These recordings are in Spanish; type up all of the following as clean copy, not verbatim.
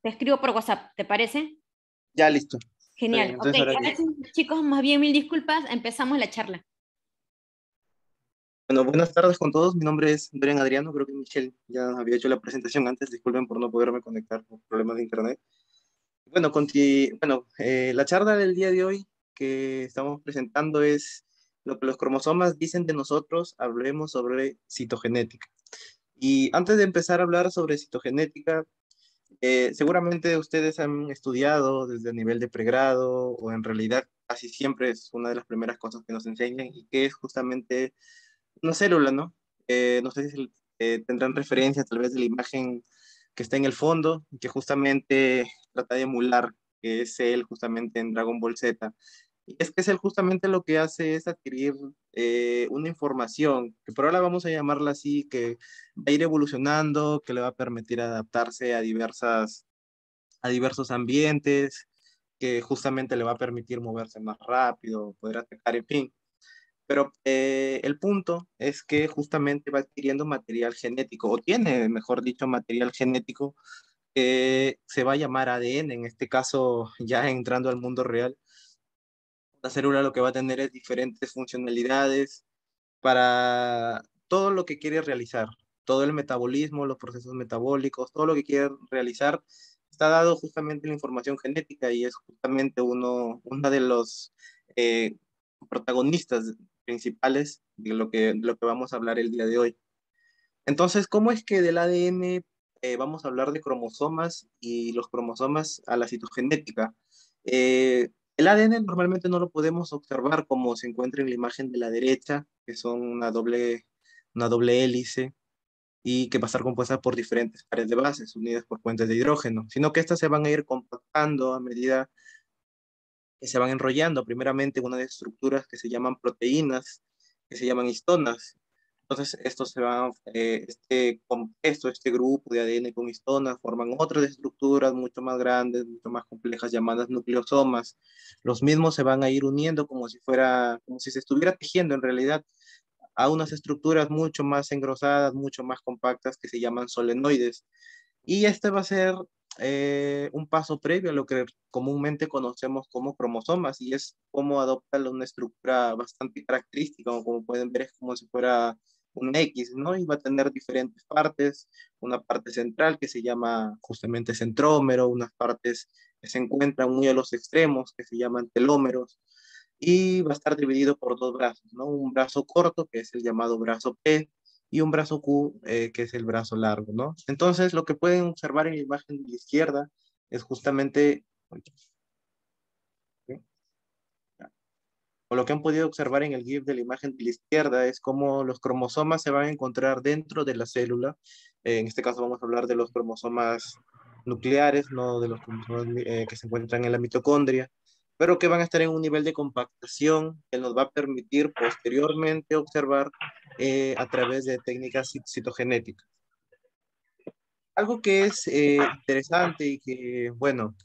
Te escribo por WhatsApp, ¿te parece? Ya listo. Está bien, Genial. Ok, entonces ahora ahora mismo. sí, chicos, más bien mil disculpas, empezamos la charla. Bueno, buenas tardes con todos. Mi nombre es Brian Adriano. Creo que Michelle ya había hecho la presentación antes. Disculpen por no poderme conectar por problemas de internet. Bueno, la charla del día de hoy que estamos presentando es lo que los cromosomas dicen de nosotros. Hablemos sobre citogenética. Y antes de empezar a hablar sobre citogenética, seguramente ustedes han estudiado desde el nivel de pregrado o en realidad casi siempre es una de las primeras cosas que nos enseñan y que es justamente una célula, ¿no? No sé si tendrán referencia tal vez de la imagen que está en el fondo, que justamente trata de emular que es él justamente en Dragon Ball Z. Y es que es él justamente lo que hace es adquirir una información, que por ahora vamos a llamarla así, que va a ir evolucionando, que le va a permitir adaptarse a diversos ambientes, que justamente le va a permitir moverse más rápido, poder atacar, en fin. Pero el punto es que justamente va adquiriendo material genético, o tiene, mejor dicho, material genético que se va a llamar ADN, en este caso ya entrando al mundo real. La célula lo que va a tener es diferentes funcionalidades para todo lo que quiere realizar, todo el metabolismo, los procesos metabólicos, todo lo que quiere realizar, está dado justamente en la información genética y es justamente uno de los eh, protagonistas principales de lo que vamos a hablar el día de hoy. Entonces, ¿cómo es que del ADN vamos a hablar de cromosomas y los cromosomas a la citogenética? El ADN normalmente no lo podemos observar como se encuentra en la imagen de la derecha, que son una doble hélice y que va a estar compuesta por diferentes pares de bases unidas por puentes de hidrógeno, sino que estas se van a ir compactando a medida que se van enrollando, primeramente en unas estructuras que se llaman proteínas, que se llaman histonas. Entonces, estos se van, este compuesto, este grupo de ADN con histonas, forman otras estructuras mucho más grandes, mucho más complejas, llamadas nucleosomas. Los mismos se van a ir uniendo como si fuera, como si se estuviera tejiendo en realidad a unas estructuras mucho más engrosadas, mucho más compactas que se llaman solenoides. Y este va a ser un paso previo a lo que comúnmente conocemos como cromosomas y es cómo adopta una estructura bastante característica, o como pueden ver es como si fuera un X, ¿no? Y va a tener diferentes partes, una parte central que se llama justamente centrómero, unas partes que se encuentran muy a los extremos que se llaman telómeros y va a estar dividido por dos brazos, ¿no? Un brazo corto que es el llamado brazo P y un brazo Q, que es el brazo largo, ¿no? Entonces, lo que pueden observar en la imagen de la izquierda es justamente, ¿sí? O lo que han podido observar en el GIF de la imagen de la izquierda es cómo los cromosomas se van a encontrar dentro de la célula. En este caso vamos a hablar de los cromosomas nucleares, no de los cromosomas que se encuentran en la mitocondria, pero que van a estar en un nivel de compactación que nos va a permitir posteriormente observar a través de técnicas citogenéticas. Algo que es interesante y que, bueno,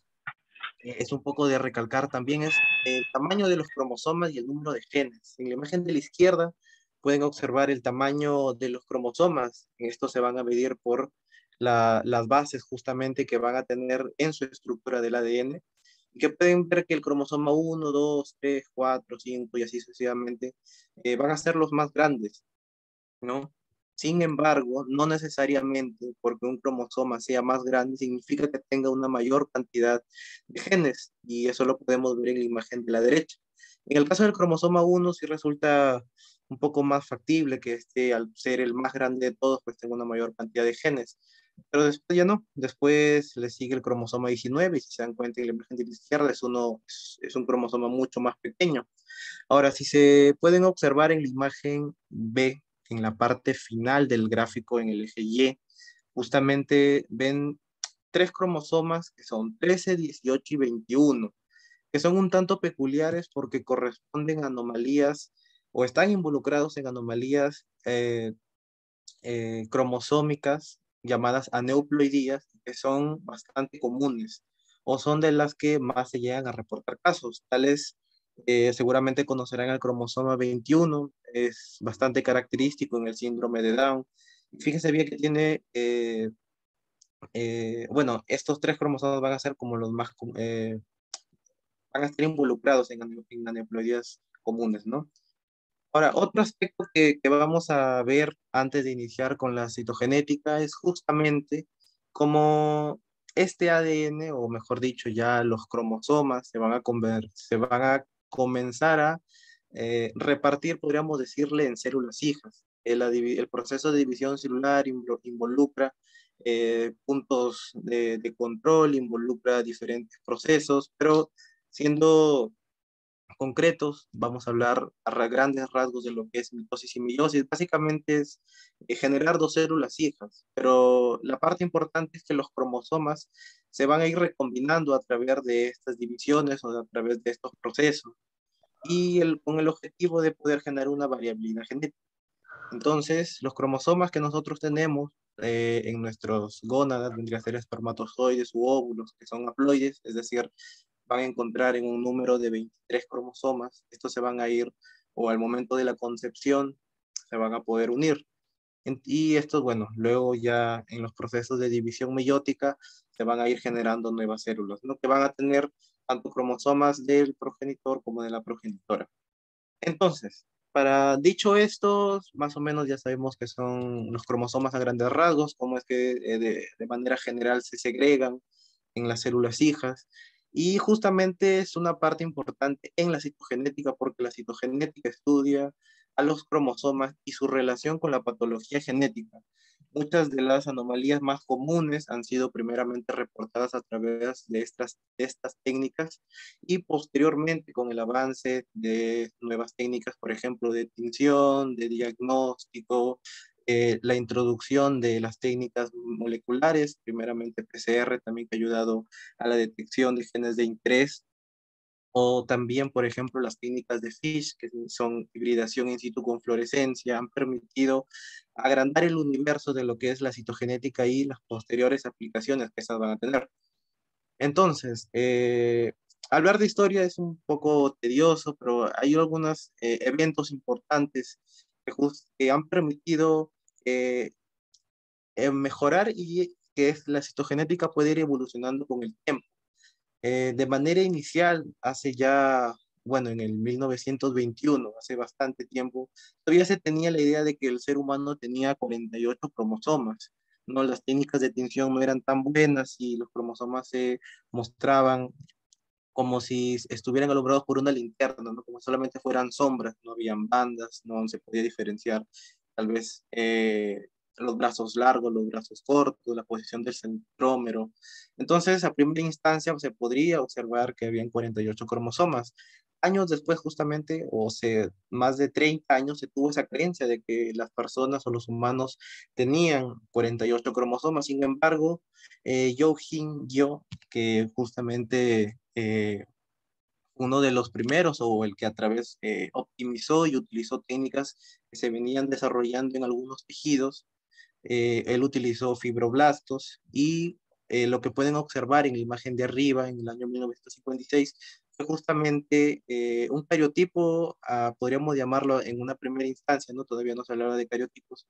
es un poco de recalcar también es el tamaño de los cromosomas y el número de genes. En la imagen de la izquierda pueden observar el tamaño de los cromosomas. Estos se van a medir por las bases justamente que van a tener en su estructura del ADN y que pueden ver que el cromosoma 1, 2, 3, 4, 5 y así sucesivamente van a ser los más grandes, ¿no? Sin embargo, no necesariamente porque un cromosoma sea más grande significa que tenga una mayor cantidad de genes, y eso lo podemos ver en la imagen de la derecha. En el caso del cromosoma 1 sí resulta un poco más factible que este, al ser el más grande de todos, pues tenga una mayor cantidad de genes. Pero después ya no, después le sigue el cromosoma 19 y si se dan cuenta en la imagen de la izquierda es un cromosoma mucho más pequeño. Ahora, si se pueden observar en la imagen B, en la parte final del gráfico en el eje Y, justamente ven tres cromosomas que son 13, 18 y 21, que son un tanto peculiares porque corresponden a anomalías o están involucrados en anomalías cromosómicas llamadas aneuploidías, que son bastante comunes o son de las que más se llegan a reportar casos. Tales, seguramente conocerán el cromosoma 21, es bastante característico en el síndrome de Down. Fíjese bien que tiene bueno, estos tres cromosomas van a ser como los más, van a estar involucrados en aneuploidías comunes, ¿no? Ahora, otro aspecto que vamos a ver antes de iniciar con la citogenética es justamente cómo este ADN, o mejor dicho, ya los cromosomas se van a comenzar a repartir, podríamos decirle, en células hijas. El proceso de división celular involucra puntos de control, involucra diferentes procesos, pero siendo concretos, vamos a hablar grandes rasgos de lo que es mitosis y meiosis. Básicamente es generar dos células hijas, pero la parte importante es que los cromosomas se van a ir recombinando a través de estas divisiones o a través de estos procesos y con el objetivo de poder generar una variabilidad genética. Entonces, los cromosomas que nosotros tenemos en nuestros gónadas, vendría a ser espermatozoides u óvulos, que son haploides, es decir, van a encontrar en un número de 23 cromosomas. Estos se van a ir, o al momento de la concepción, se van a poder unir. Y estos, bueno, luego ya en los procesos de división meiótica se van a ir generando nuevas células, ¿no? Que van a tener tanto cromosomas del progenitor como de la progenitora. Entonces, para dicho esto, más o menos ya sabemos que son los cromosomas a grandes rasgos, cómo es que de manera general se segregan en las células hijas. Y justamente es una parte importante en la citogenética, porque la citogenética estudia a los cromosomas y su relación con la patología genética. Muchas de las anomalías más comunes han sido primeramente reportadas a través de estas técnicas y posteriormente con el avance de nuevas técnicas, por ejemplo, de tinción, de diagnóstico, la introducción de las técnicas moleculares, primeramente PCR, también que ha ayudado a la detección de genes de interés, o también, por ejemplo, las técnicas de FISH, que son hibridación in situ con fluorescencia, han permitido agrandar el universo de lo que es la citogenética y las posteriores aplicaciones que estas van a tener. Entonces, hablar de historia es un poco tedioso, pero hay algunos eventos importantes que han permitido eh, mejorar y que la citogenética puede ir evolucionando con el tiempo. De manera inicial, hace ya, bueno, en el 1921, hace bastante tiempo, todavía se tenía la idea de que el ser humano tenía 48 cromosomas. No, las técnicas de tinción no eran tan buenas y los cromosomas se mostraban como si estuvieran alumbrados por una linterna, ¿no? Como solamente fueran sombras, no habían bandas, no se podía diferenciar tal vez los brazos largos, los brazos cortos, la posición del centrómero. Entonces, a primera instancia se podría observar que habían 48 cromosomas. Años después, justamente, o sea, más de 30 años, se tuvo esa creencia de que las personas o los humanos tenían 48 cromosomas. Sin embargo, Joe Yo, que justamente uno de los primeros o el que a través optimizó y utilizó técnicas que se venían desarrollando en algunos tejidos. Él utilizó fibroblastos y lo que pueden observar en la imagen de arriba, en el año 1956, fue justamente un cariotipo, podríamos llamarlo en una primera instancia, ¿no? Todavía no se hablaba de cariotipos,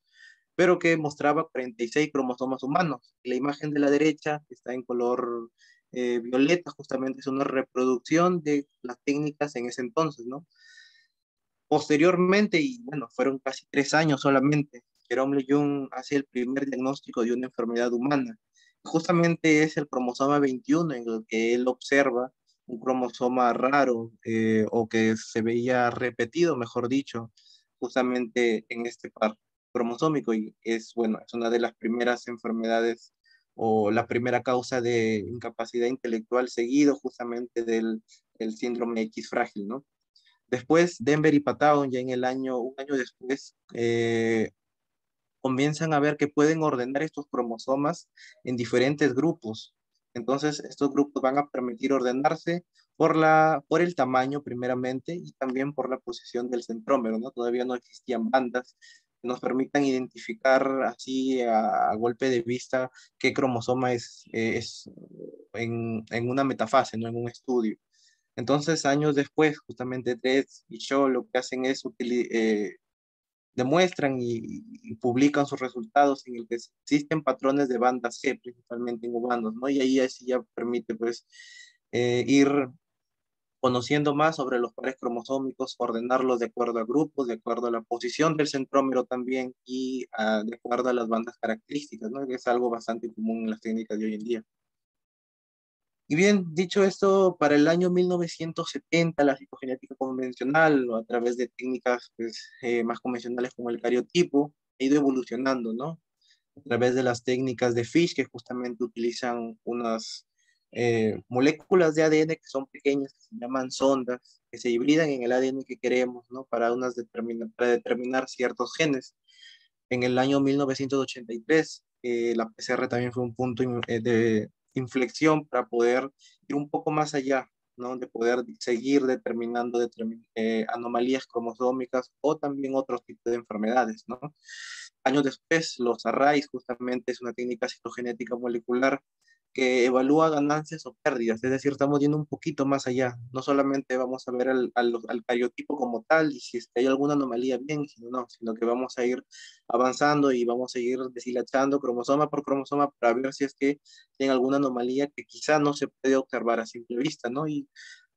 pero que mostraba 46 cromosomas humanos. La imagen de la derecha, que está en color violeta, justamente es una reproducción de las técnicas en ese entonces, ¿no? Posteriormente, y bueno, fueron casi 3 años solamente, Jerome Jung hace el primer diagnóstico de una enfermedad humana. Justamente es el cromosoma 21 en el que él observa un cromosoma raro o que se veía repetido, mejor dicho, justamente en este par cromosómico y es, bueno, es una de las primeras enfermedades o la primera causa de incapacidad intelectual seguido justamente del síndrome X frágil, ¿no? Después, Denver y Patton, ya un año después, comienzan a ver que pueden ordenar estos cromosomas en diferentes grupos. Entonces, estos grupos van a permitir ordenarse por el tamaño primeramente y también por la posición del centrómero, ¿no? Todavía no existían bandas que nos permitan identificar así a golpe de vista qué cromosoma es en una metafase, no en un estudio. Entonces, años después, justamente Dres y Shaw lo que hacen es demuestran y publican sus resultados en el que existen patrones de banda C, principalmente en humanos, ¿no? Y ahí así ya permite, pues, ir conociendo más sobre los pares cromosómicos, ordenarlos de acuerdo a grupos, de acuerdo a la posición del centrómero también y de acuerdo a las bandas características, ¿no? Que es algo bastante común en las técnicas de hoy en día. Y bien, dicho esto, para el año 1970, la citogenética convencional, o a través de técnicas pues, más convencionales como el cariotipo, ha ido evolucionando, ¿no? A través de las técnicas de Fish, que justamente utilizan unas moléculas de ADN que son pequeñas, que se llaman sondas, que se hibridan en el ADN que queremos, ¿no? Para determinar ciertos genes. En el año 1983, la PCR también fue un punto de inflexión para poder ir un poco más allá, ¿no? De poder seguir determinando anomalías cromosómicas o también otros tipos de enfermedades, ¿no? Años después, los arrays justamente es una técnica citogenética molecular que evalúa ganancias o pérdidas, es decir, estamos yendo un poquito más allá, no solamente vamos a ver al cariotipo como tal y si es que hay alguna anomalía bien, sino, no, sino que vamos a ir avanzando y vamos a ir deshilachando cromosoma por cromosoma para ver si es que tiene alguna anomalía que quizá no se puede observar a simple vista, ¿no? Y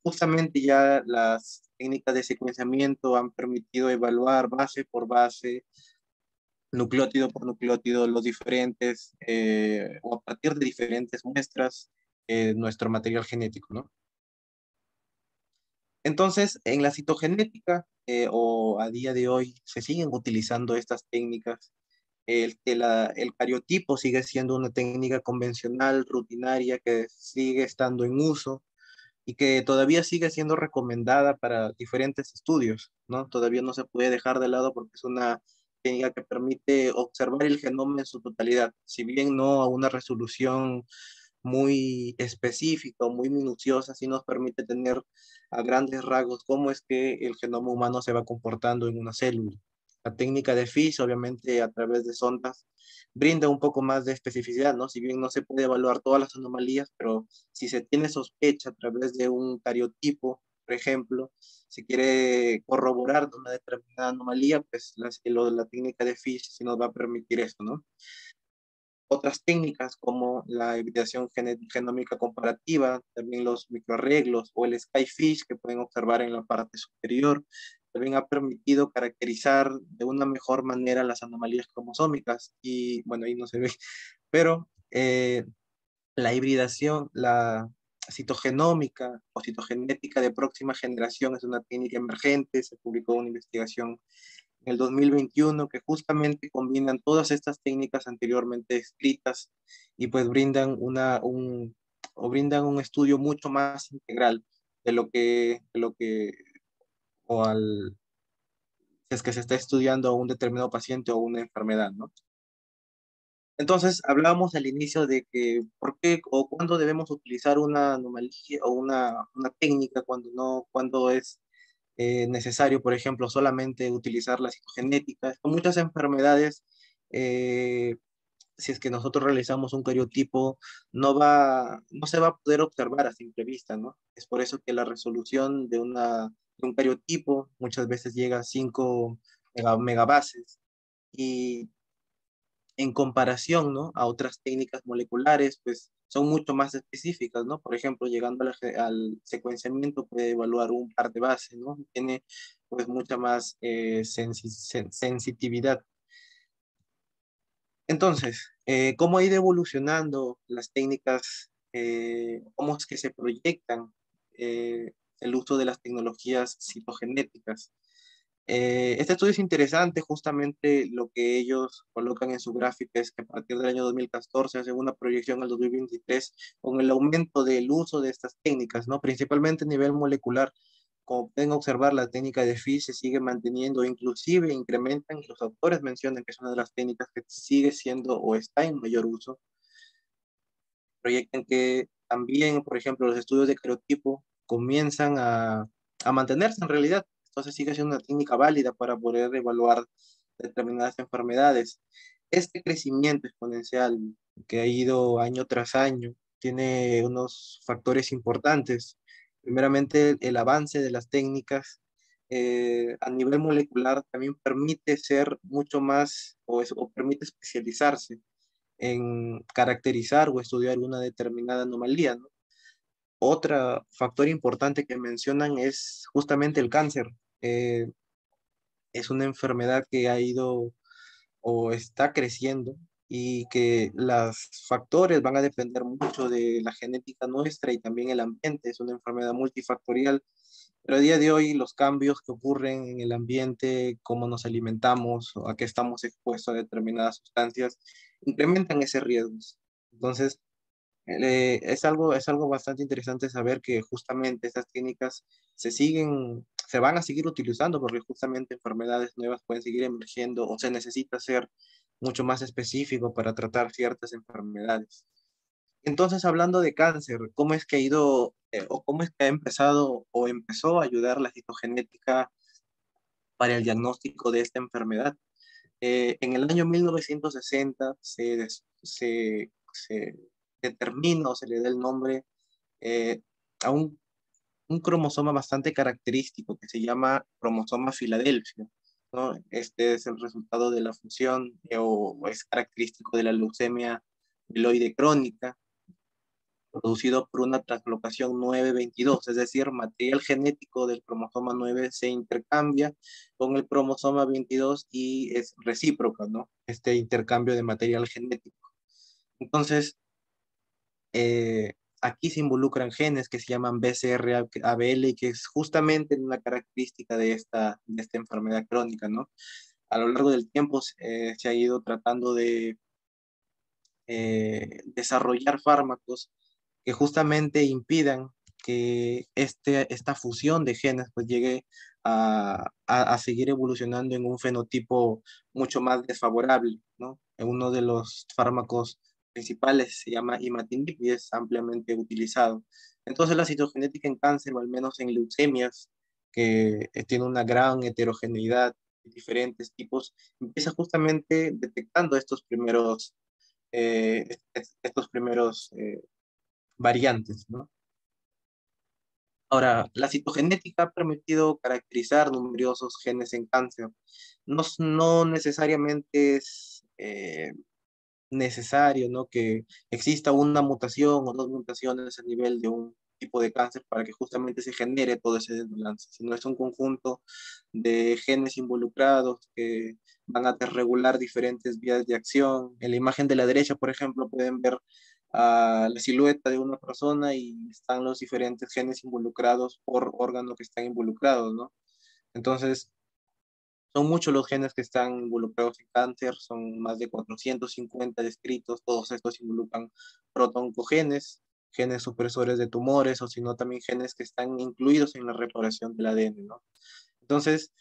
justamente ya las técnicas de secuenciamiento han permitido evaluar base por base, nucleótido por nucleótido, los diferentes, o a partir de diferentes muestras, nuestro material genético, ¿no? Entonces, en la citogenética, o a día de hoy, se siguen utilizando estas técnicas. El cariotipo sigue siendo una técnica convencional, rutinaria, que sigue estando en uso y que todavía sigue siendo recomendada para diferentes estudios, ¿no? Todavía no se puede dejar de lado porque es una técnica que permite observar el genoma en su totalidad, si bien no a una resolución muy específica o muy minuciosa, sí nos permite tener a grandes rasgos cómo es que el genoma humano se va comportando en una célula. La técnica de Fish, obviamente a través de sondas, brinda un poco más de especificidad, ¿no? Si bien no se puede evaluar todas las anomalías, pero si se tiene sospecha a través de un cariotipo, por ejemplo, si quiere corroborar de una determinada anomalía, pues la técnica de Fish sí nos va a permitir eso, ¿no? Otras técnicas como la hibridación genómica comparativa, también los microarreglos o el Skyfish que pueden observar en la parte superior, también ha permitido caracterizar de una mejor manera las anomalías cromosómicas y bueno, ahí no se ve, pero la hibridación, la citogenómica o citogenética de próxima generación es una técnica emergente, se publicó una investigación en el 2021 que justamente combinan todas estas técnicas anteriormente escritas y pues brindan un estudio mucho más integral o al, si es que se está estudiando a un determinado paciente o una enfermedad, ¿no? Entonces, hablábamos al inicio de que por qué o cuándo debemos utilizar una anomalía o una técnica cuando no, cuando es necesario, por ejemplo, solamente utilizar la citogenética. Con muchas enfermedades, eh, si es que nosotros realizamos un cariotipo, no se va a poder observar a simple vista, ¿no? Es por eso que la resolución de un cariotipo muchas veces llega a 5 megabases. Y en comparación, ¿no? A otras técnicas moleculares, pues son mucho más específicas, ¿no? Por ejemplo, llegando al secuenciamiento puede evaluar un par de bases, ¿no? Tiene pues mucha más sensitividad. Entonces, ¿cómo ha ido evolucionando las técnicas? ¿Cómo es que se proyectan el uso de las tecnologías citogenéticas? Este estudio es interesante, justamente lo que ellos colocan en su gráfica es que a partir del año 2014 hacen una proyección al 2023 con el aumento del uso de estas técnicas, ¿no? Principalmente a nivel molecular. Como pueden observar, la técnica de Fish se sigue manteniendo, inclusive incrementan, y los autores mencionan que es una de las técnicas que sigue siendo o está en mayor uso. Proyectan que también, por ejemplo, los estudios de cariotipo comienzan a mantenerse en realidad. Entonces sigue siendo una técnica válida para poder evaluar determinadas enfermedades. Este crecimiento exponencial que ha ido año tras año tiene unos factores importantes. Primeramente, el avance de las técnicas a nivel molecular también permite ser mucho más o permite especializarse en caracterizar o estudiar una determinada anomalía, ¿no? Otro factor importante que mencionan es justamente el cáncer. Eh, es una enfermedad que ha ido o está creciendo y que los factores van a depender mucho de la genética nuestra y también el ambiente. Es una enfermedad multifactorial, pero a día de hoy los cambios que ocurren en el ambiente, cómo nos alimentamos o a qué estamos expuestos a determinadas sustancias, incrementan ese riesgo. Entonces, es algo bastante interesante saber que justamente estas técnicas se van a seguir utilizando porque justamente enfermedades nuevas pueden seguir emergiendo o se necesita ser mucho más específico para tratar ciertas enfermedades. Entonces, hablando de cáncer, ¿cómo es que ha ido o cómo es que ha empezado o empezó a ayudar la citogenética para el diagnóstico de esta enfermedad? En el año 1960 se determina o se le da el nombre eh, a un cromosoma bastante característico que se llama cromosoma Filadelfia, ¿no? Este es el resultado de la fusión o es característico de la leucemia mieloide crónica, producido por una translocación 922, es decir, material genético del cromosoma 9 se intercambia con el cromosoma 22 y es recíproca, ¿no? Este intercambio de material genético. Entonces, aquí se involucran genes que se llaman BCR-ABL y que es justamente una característica de esta enfermedad crónica, ¿no? A lo largo del tiempo se ha ido tratando de desarrollar fármacos que justamente impidan que esta fusión de genes pues llegue a seguir evolucionando en un fenotipo mucho más desfavorable, ¿no? Uno de los fármacos principales se llama imatinib y es ampliamente utilizado. Entonces la citogenética en cáncer, o al menos en leucemias, que tiene una gran heterogeneidad de diferentes tipos, empieza justamente detectando estos primeros variantes, ¿no? Ahora, la citogenética ha permitido caracterizar numerosos genes en cáncer. No necesariamente es necesario, ¿no? Que exista una mutación o dos mutaciones a nivel de un tipo de cáncer para que justamente se genere todo ese desbalance, sino es un conjunto de genes involucrados que van a desregular diferentes vías de acción. En la imagen de la derecha, por ejemplo, pueden ver la silueta de una persona y están los diferentes genes involucrados por órgano que están involucrados, ¿no? Entonces, son muchos los genes que están involucrados en cáncer, son más de 450 descritos, todos estos involucran protoncogenes, genes supresores de tumores, o sino también genes que están incluidos en la reparación del ADN, ¿no? Entonces,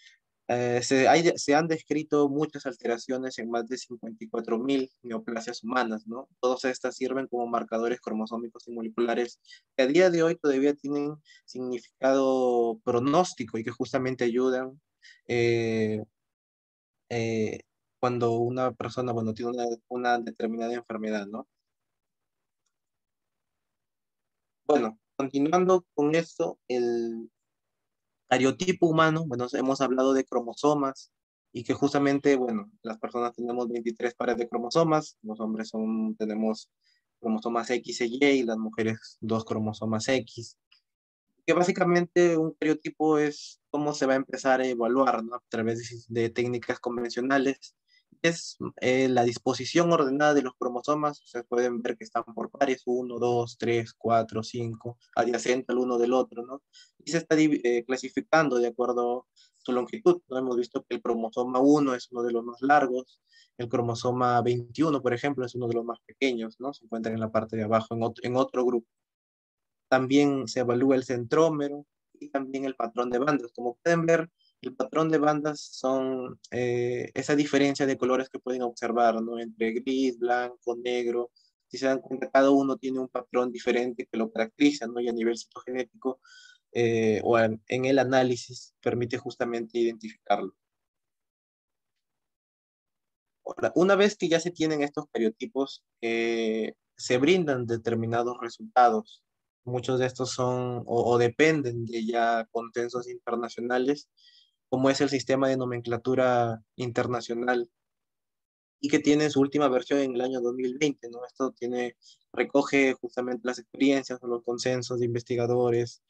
se han descrito muchas alteraciones en más de 54.000 neoplasias humanas, ¿no? Todas estas sirven como marcadores cromosómicos y moleculares que a día de hoy todavía tienen significado pronóstico y que justamente ayudan eh, eh, cuando una persona, bueno, tiene una determinada enfermedad, ¿no? Bueno, continuando con esto, el cariotipo humano, bueno, hemos hablado de cromosomas y que justamente, bueno, las personas tenemos 23 pares de cromosomas, los hombres tenemos cromosomas X y Y, las mujeres dos cromosomas X, que básicamente un cariotipo es cómo se va a empezar a evaluar, ¿no? A través de técnicas convencionales. Es la disposición ordenada de los cromosomas. Ustedes pueden ver que están por pares, uno, 2, 3, 4, 5, adyacente al uno del otro, ¿no? Y se está clasificando de acuerdo a su longitud, ¿no? Hemos visto que el cromosoma 1 es uno de los más largos, el cromosoma 21, por ejemplo, es uno de los más pequeños, ¿no? Se encuentra en la parte de abajo, en otro grupo. También se evalúa el centrómero y también el patrón de bandas. Como pueden ver, el patrón de bandas son esa diferencia de colores que pueden observar, ¿no? Entre gris, blanco, negro. Si se dan cuenta, cada uno tiene un patrón diferente que lo caracteriza, ¿no? Y a nivel citogenético en el análisis permite justamente identificarlo. Ahora, una vez que ya se tienen estos cariotipos, se brindan determinados resultados. Muchos de estos son o dependen de ya consensos internacionales como es el sistema de nomenclatura internacional y que tiene su última versión en el año 2020, ¿no? Esto recoge justamente las experiencias o los consensos de investigadores,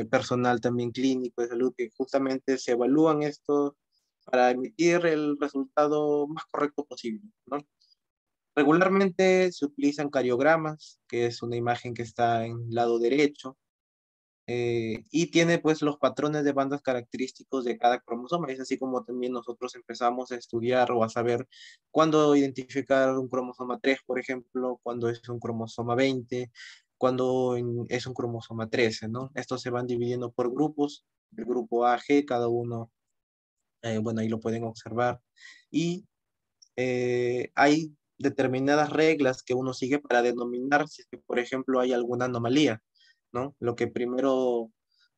personal también clínico de salud, que justamente se evalúan esto para emitir el resultado más correcto posible, ¿no? Regularmente se utilizan cariogramas, que es una imagen que está en el lado derecho, y tiene pues los patrones de bandas característicos de cada cromosoma. Es así como también nosotros empezamos a estudiar o a saber cuándo identificar un cromosoma 3, por ejemplo, cuándo es un cromosoma 20, es un cromosoma 13, ¿no? Estos se van dividiendo por grupos, el grupo A, G, cada uno, bueno, ahí lo pueden observar. Y hay determinadas reglas que uno sigue para denominar si es que, por ejemplo, hay alguna anomalía, ¿no? Lo que primero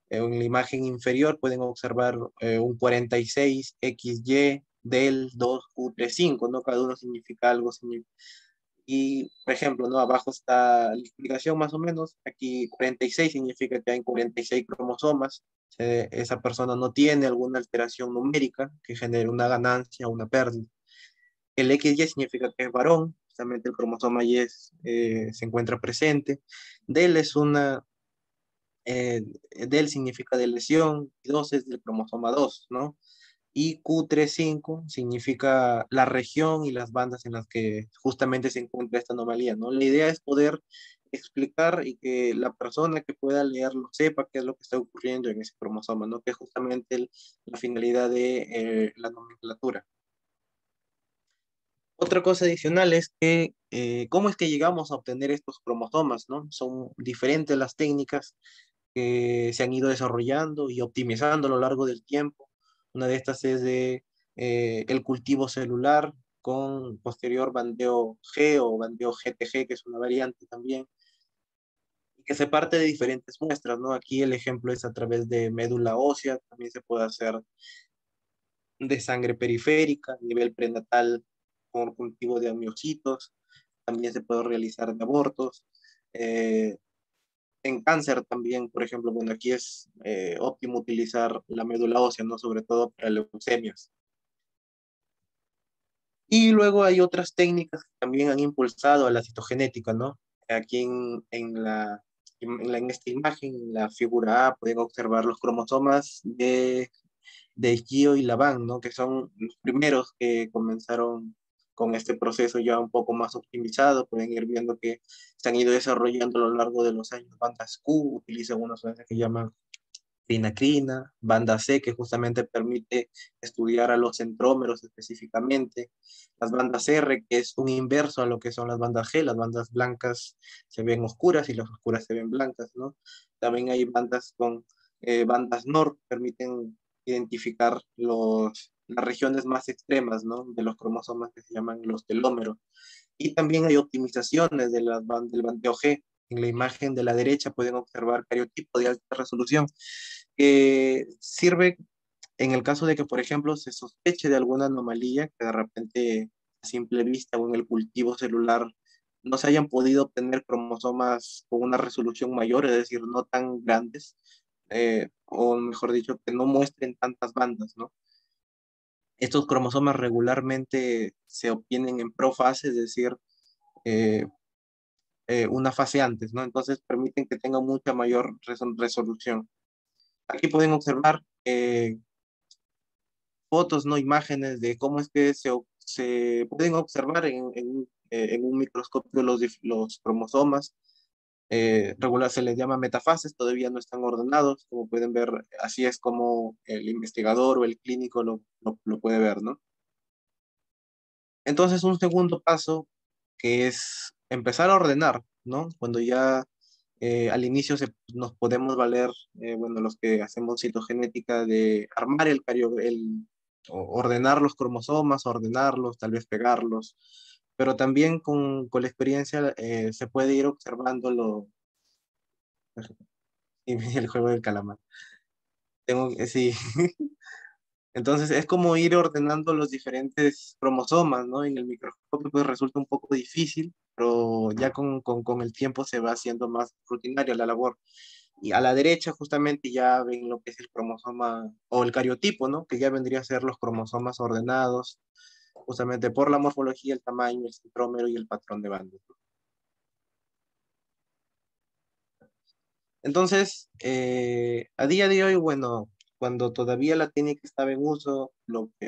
en la imagen inferior pueden observar un 46XY del 2Q35, ¿no? Cada uno significa algo. Y, por ejemplo, ¿no? Abajo está la explicación más o menos. Aquí 46 significa que hay 46 cromosomas. Esa persona no tiene alguna alteración numérica que genere una ganancia o una pérdida. El XY significa que es varón, justamente el cromosoma se encuentra presente. Del es una del significa de lesión, y 2 es del cromosoma 2, ¿no? Y Q35 significa la región y las bandas en las que justamente se encuentra esta anomalía, ¿no? La idea es poder explicar y que la persona que pueda leerlo sepa qué es lo que está ocurriendo en ese cromosoma, ¿no? Que es justamente la finalidad de la nomenclatura. Otra cosa adicional es que, ¿cómo es que llegamos a obtener estos cromosomas, ¿no? Son diferentes las técnicas que se han ido desarrollando y optimizando a lo largo del tiempo. Una de estas es el cultivo celular con posterior bandeo G o bandeo GTG, que es una variante también, y que se parte de diferentes muestras, ¿no? Aquí el ejemplo es a través de médula ósea, también se puede hacer de sangre periférica, a nivel prenatal con cultivo de amiocitos, también se puede realizar de abortos. Eh, en cáncer también, por ejemplo, bueno, aquí es óptimo utilizar la médula ósea, ¿no? Sobre todo para leucemias. Y luego hay otras técnicas que también han impulsado a la citogenética, ¿no? Aquí en esta imagen, en la figura A, pueden observar los cromosomas de Gio y Laván, ¿no? Que son los primeros que comenzaron con este proceso ya un poco más optimizado. Pueden ir viendo que se han ido desarrollando a lo largo de los años bandas Q, utilizan unas sustancias que llaman finacrina, banda C, que justamente permite estudiar a los centrómeros específicamente, las bandas R, que es un inverso a lo que son las bandas G, las bandas blancas se ven oscuras y las oscuras se ven blancas, ¿no? También hay bandas con bandas NOR, permiten identificar las regiones más extremas, ¿no? De los cromosomas que se llaman los telómeros. Y también hay optimizaciones del bandeo G. En la imagen de la derecha pueden observar cariotipo de alta resolución que sirve en el caso de que, por ejemplo, se sospeche de alguna anomalía que de repente a simple vista o en el cultivo celular no se hayan podido obtener cromosomas con una resolución mayor, es decir, no tan grandes, o mejor dicho, que no muestren tantas bandas, ¿no? Estos cromosomas regularmente se obtienen en profase, es decir, eh, una fase antes, ¿no? Entonces permiten que tenga mucha mayor resolución. Aquí pueden observar fotos, no imágenes de cómo es que se pueden observar en un microscopio los cromosomas. Regular se les llama metafases, todavía no están ordenados, como pueden ver, así es como el investigador o el clínico lo puede ver, ¿no? Entonces, un segundo paso que es empezar a ordenar, ¿no? Cuando ya al inicio nos podemos valer, bueno, los que hacemos citogenética, de armar ordenar los cromosomas, ordenarlos, tal vez pegarlos, pero también con la experiencia se puede ir observando el juego del calamar. Sí. Entonces es como ir ordenando los diferentes cromosomas, ¿no? En el microscopio pues resulta un poco difícil, pero ya con el tiempo se va haciendo más rutinaria la labor. Y a la derecha justamente ya ven lo que es el cromosoma o el cariotipo, ¿no? Que ya vendría a ser los cromosomas ordenados justamente por la morfología, el tamaño, el centrómero y el patrón de bandas, ¿no? Entonces, a día de hoy, bueno, cuando todavía la técnica estaba en uso,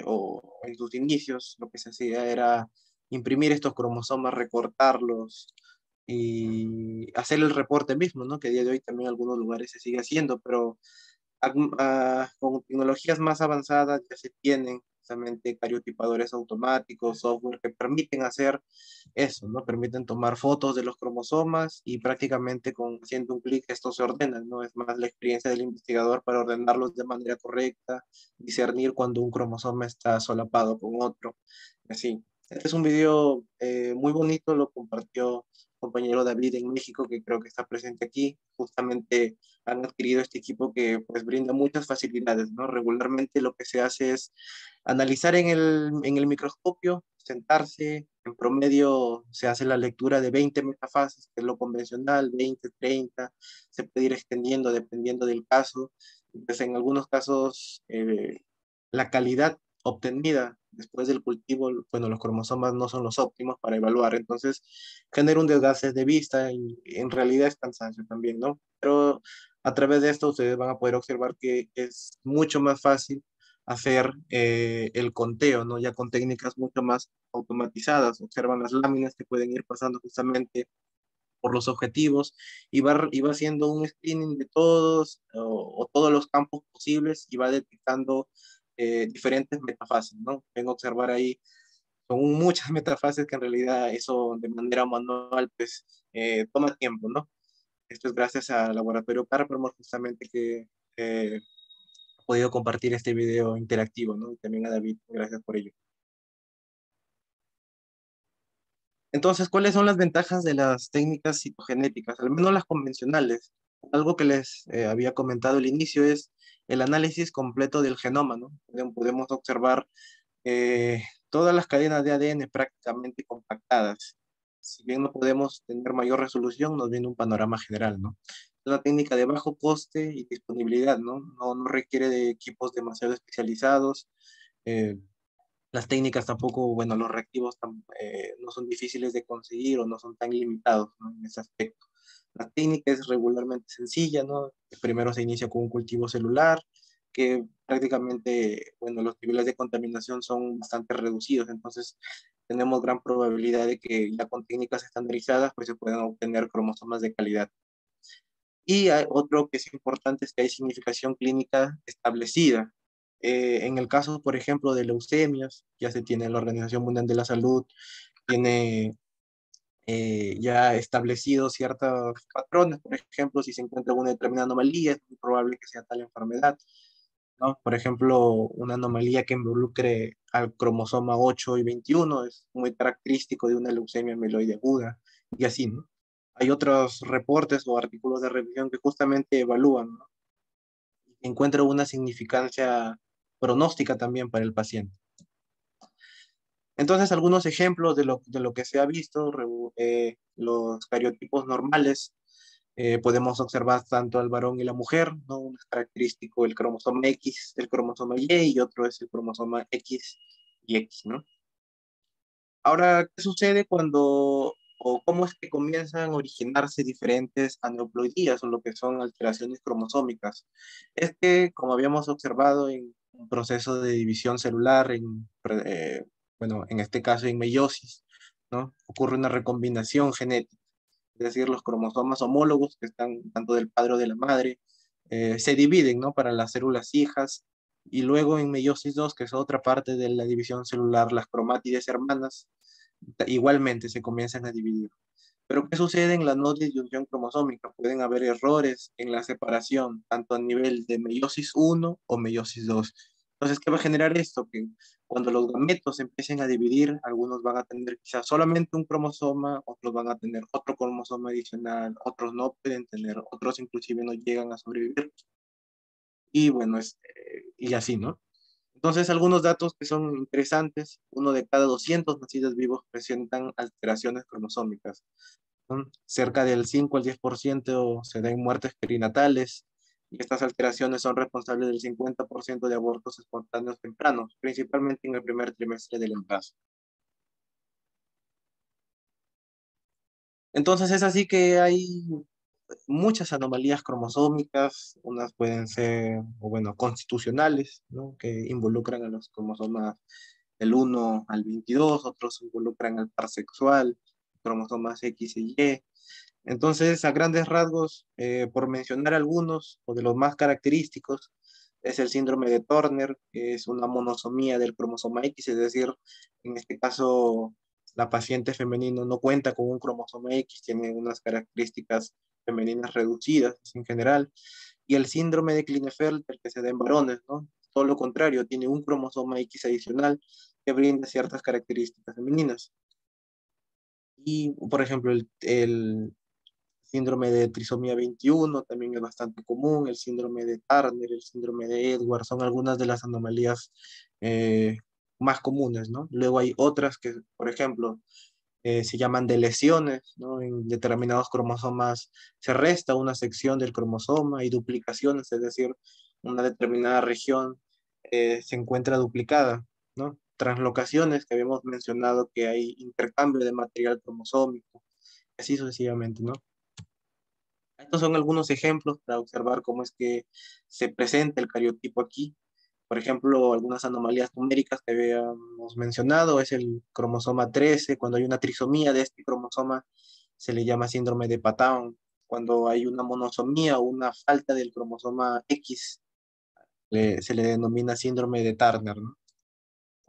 o en sus inicios, lo que se hacía era imprimir estos cromosomas, recortarlos y hacer el reporte mismo, ¿no? Que a día de hoy también en algunos lugares se sigue haciendo, pero con tecnologías más avanzadas ya se tienen justamente cariotipadores automáticos, software que permiten hacer eso, ¿no? Permiten tomar fotos de los cromosomas y prácticamente haciendo un clic estos se ordenan, ¿no? Es más la experiencia del investigador para ordenarlos de manera correcta, discernir cuando un cromosoma está solapado con otro, así. Este es un video muy bonito, lo compartió compañero David en México, que creo que está presente aquí. Justamente han adquirido este equipo que pues brinda muchas facilidades, ¿no? Regularmente lo que se hace es analizar en el microscopio, sentarse, en promedio se hace la lectura de 20 metafases, que es lo convencional, 20, 30, se puede ir extendiendo dependiendo del caso. Pues en algunos casos la calidad obtenida después del cultivo, bueno, los cromosomas no son los óptimos para evaluar, entonces genera un desgaste de vista y en realidad es cansancio también, ¿no? Pero a través de esto ustedes van a poder observar que es mucho más fácil hacer el conteo, ¿no? Ya con técnicas mucho más automatizadas. Observan las láminas que pueden ir pasando justamente por los objetivos y va haciendo un screening de todos o todos los campos posibles y va detectando diferentes metafases, ¿no? Vengo a observar ahí, son muchas metafases que en realidad eso de manera manual pues toma tiempo, ¿no? Esto es gracias al laboratorio Carpenter justamente que ha podido compartir este video interactivo, ¿no? Y también a David, gracias por ello. Entonces, ¿cuáles son las ventajas de las técnicas citogenéticas, al menos las convencionales? Algo que les había comentado al inicio es el análisis completo del genoma, ¿no? Podemos observar todas las cadenas de ADN prácticamente compactadas. Si bien no podemos tener mayor resolución, nos viene un panorama general, ¿no? Es una técnica de bajo coste y disponibilidad, ¿no? No requiere de equipos demasiado especializados. eh, las técnicas tampoco, bueno, los reactivos no son difíciles de conseguir o no son tan limitados, ¿no? En ese aspecto. La técnica es regularmente sencilla, ¿no? Primero se inicia con un cultivo celular, que prácticamente, bueno, los niveles de contaminación son bastante reducidos, entonces tenemos gran probabilidad de que ya con técnicas estandarizadas pues se puedan obtener cromosomas de calidad. Y hay otro que es importante es que hay significación clínica establecida. En el caso, por ejemplo, de leucemias, ya se tiene la Organización Mundial de la Salud, tiene ya establecidos ciertos patrones. Por ejemplo, si se encuentra una determinada anomalía, es muy probable que sea tal enfermedad, ¿no? Por ejemplo, una anomalía que involucre al cromosoma 8 y 21 es muy característico de una leucemia mieloide aguda, y así, ¿no? Hay otros reportes o artículos de revisión que justamente evalúan, ¿no? Y encuentran una significancia pronóstica también para el paciente. Entonces, algunos ejemplos de lo que se ha visto, los cariotipos normales, podemos observar tanto al varón y la mujer, ¿no? Uno es característico el cromosoma X, el cromosoma Y otro es el cromosoma X y X, ¿no? Ahora, ¿qué sucede cuando o cómo es que comienzan a originarse diferentes aneuploidías o lo que son alteraciones cromosómicas? Es que, como habíamos observado en un proceso de división celular, bueno, en este caso en meiosis, ¿no? Ocurre una recombinación genética, es decir, los cromosomas homólogos que están tanto del padre o de la madre se dividen, ¿no? Para las células hijas y luego en meiosis 2, que es otra parte de la división celular, las cromátides hermanas, igualmente se comienzan a dividir. Pero ¿qué sucede en la no disyunción cromosómica? Pueden haber errores en la separación, tanto a nivel de meiosis 1 o meiosis 2. Entonces, ¿qué va a generar esto? Que cuando los gametos empiecen a dividir, algunos van a tener quizás solamente un cromosoma, otros van a tener otro cromosoma adicional, otros no pueden tener, otros inclusive no llegan a sobrevivir. Y bueno, y así, ¿no? Entonces, algunos datos que son interesantes, uno de cada 200 nacidos vivos presentan alteraciones cromosómicas. ¿no? Cerca del 5 al 10% se dan muertes perinatales, y estas alteraciones son responsables del 50% de abortos espontáneos tempranos, principalmente en el primer trimestre del embarazo. Entonces es así que hay muchas anomalías cromosómicas, unas pueden ser, o bueno, constitucionales, ¿no? Que involucran a los cromosomas del 1 al 22, otros involucran al par sexual, cromosomas X y Y. Entonces, a grandes rasgos, por mencionar algunos, o de los más característicos, es el síndrome de Turner, que es una monosomía del cromosoma X, es decir, en este caso, la paciente femenina no cuenta con un cromosoma X, tiene unas características femeninas reducidas en general, y el síndrome de Klinefelter, que se da en varones, ¿no? Todo lo contrario, tiene un cromosoma X adicional que brinda ciertas características femeninas. Y, por ejemplo, el síndrome de trisomía 21 también es bastante común, el síndrome de Turner, el síndrome de Edwards, son algunas de las anomalías eh, más comunes, ¿no? Luego hay otras que, por ejemplo, se llaman de lesiones, ¿no? En determinados cromosomas se resta una sección del cromosoma y duplicaciones, es decir, una determinada región se encuentra duplicada, ¿no? Translocaciones, que habíamos mencionado que hay intercambio de material cromosómico, así sucesivamente, ¿no? Estos son algunos ejemplos para observar cómo es que se presenta el cariotipo aquí. Por ejemplo, algunas anomalías numéricas que habíamos mencionado es el cromosoma 13. Cuando hay una trisomía de este cromosoma, se le llama síndrome de Patton. Cuando hay una monosomía o una falta del cromosoma X, se le denomina síndrome de Turner, ¿no?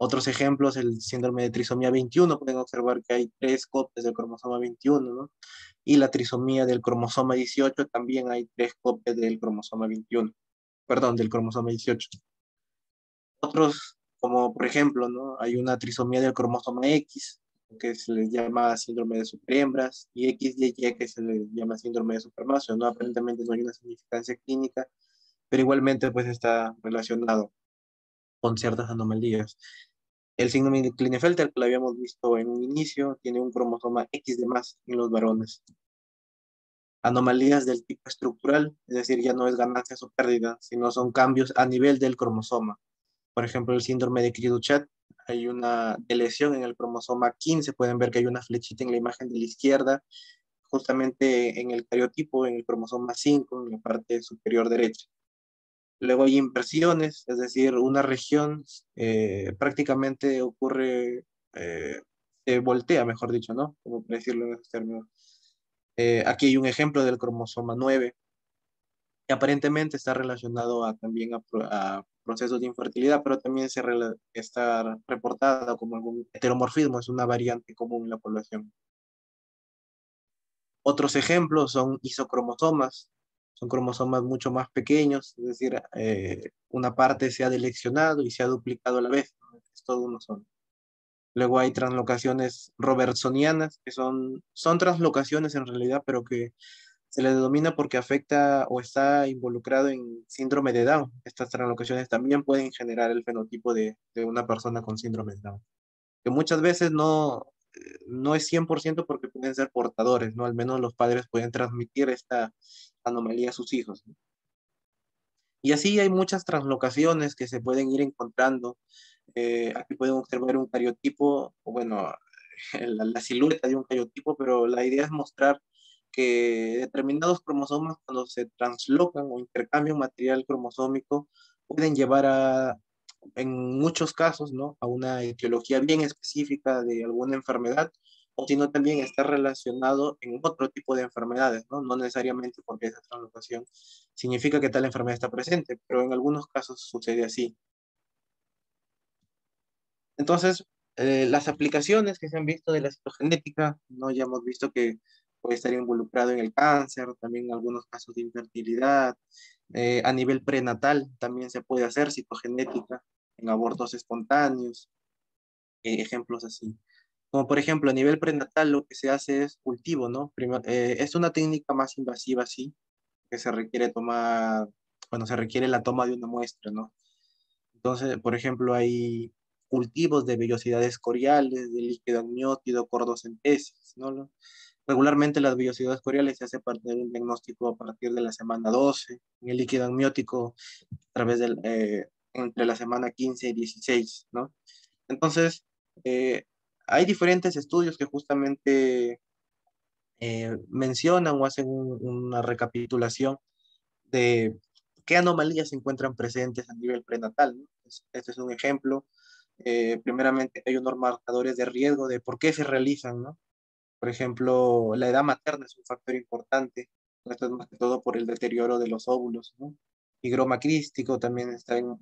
Otros ejemplos, el síndrome de trisomía 21, pueden observar que hay 3 copias del cromosoma 21, ¿no? Y la trisomía del cromosoma 18, también hay 3 copias del cromosoma 21, perdón, del cromosoma 18. Otros, como por ejemplo, ¿no? Hay una trisomía del cromosoma X, que se les llama síndrome de superhembras, y XY, que se les llama síndrome de supermacho, ¿no? Aparentemente no hay una significancia clínica, pero igualmente pues está relacionado con ciertas anomalías. El síndrome de Klinefelter, que lo habíamos visto en un inicio, tiene un cromosoma X de más en los varones. Anomalías del tipo estructural, es decir, ya no es ganancias o pérdidas, sino son cambios a nivel del cromosoma. Por ejemplo, el síndrome de Cri-du-Chat, hay una lesión en el cromosoma 15, pueden ver que hay una flechita en la imagen de la izquierda, justamente en el cariotipo, en el cromosoma 5, en la parte superior derecha. Luego hay inversiones, es decir, una región prácticamente ocurre, se voltea, mejor dicho, ¿no? Como para decirlo en esos términos. Aquí hay un ejemplo del cromosoma 9, que aparentemente está relacionado también a procesos de infertilidad, pero también está reportada como algún heteromorfismo, es una variante común en la población. Otros ejemplos son isocromosomas, son cromosomas mucho más pequeños, es decir, una parte se ha deleccionado y se ha duplicado a la vez, ¿no? Es todo uno solo. Luego hay translocaciones robertsonianas, que son translocaciones en realidad, pero que se le denomina porque afecta o está involucrado en síndrome de Down. Estas translocaciones también pueden generar el fenotipo de una persona con síndrome de Down, que muchas veces no es 100% porque pueden ser portadores, ¿no? Al menos los padres pueden transmitir esta anomalía a sus hijos, ¿no? Y así hay muchas translocaciones que se pueden ir encontrando. Aquí pueden observar un cariotipo, o bueno, la silueta de un cariotipo, pero la idea es mostrar que determinados cromosomas, cuando se translocan o intercambian material cromosómico, pueden llevar en muchos casos, ¿no? A una etiología bien específica de alguna enfermedad, o si no también está relacionado en otro tipo de enfermedades, ¿no? No necesariamente porque esa translocación significa que tal enfermedad está presente, pero en algunos casos sucede así. Entonces, las aplicaciones que se han visto de la citogenética, ¿no? Ya hemos visto que puede estar involucrado en el cáncer, también en algunos casos de infertilidad. A nivel prenatal también se puede hacer citogenética en abortos espontáneos, ejemplos así. Como por ejemplo, a nivel prenatal lo que se hace es cultivo, ¿no? Es una técnica más invasiva, sí, que se requiere tomar, bueno, se requiere la toma de una muestra, ¿no? Entonces, por ejemplo, hay cultivos de vellosidades coriales, de líquido amniótido, cordocentesis, ¿no? Regularmente las villosidosis coriales se hace parte de un diagnóstico a partir de la semana 12, en el líquido amniótico a través entre la semana 15 y 16, ¿no? Entonces, eh, hay diferentes estudios que justamente mencionan o hacen una recapitulación de qué anomalías se encuentran presentes a nivel prenatal, ¿no? Este es un ejemplo. Primeramente, hay unos marcadores de riesgo de por qué se realizan, ¿no? Por ejemplo, la edad materna es un factor importante. Esto es más que todo por el deterioro de los óvulos, ¿no? Higroma crístico también está en,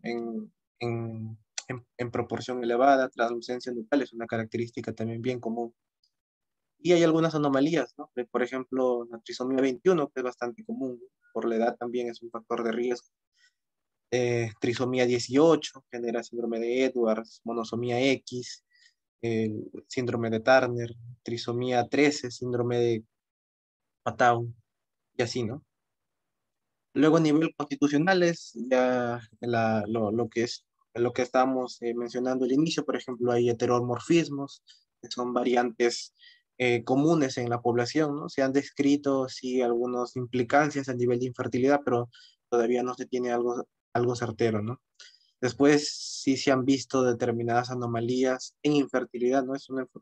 en proporción elevada. Translucencia nucal es una característica también bien común. Y hay algunas anomalías, ¿no? Por ejemplo, la trisomía 21, que es bastante común, ¿no? Por la edad también es un factor de riesgo. Trisomía 18 genera síndrome de Edwards, monosomía X, síndrome de Turner, trisomía 13, síndrome de Patau, y así, ¿no? Luego, a nivel constitucional es ya lo que estábamos mencionando al inicio. Por ejemplo, hay heteromorfismos, que son variantes comunes en la población, ¿no? Se han descrito, sí, algunas implicancias a nivel de infertilidad, pero todavía no se tiene algo certero, ¿no? Después, sí se han visto determinadas anomalías en infertilidad, ¿no?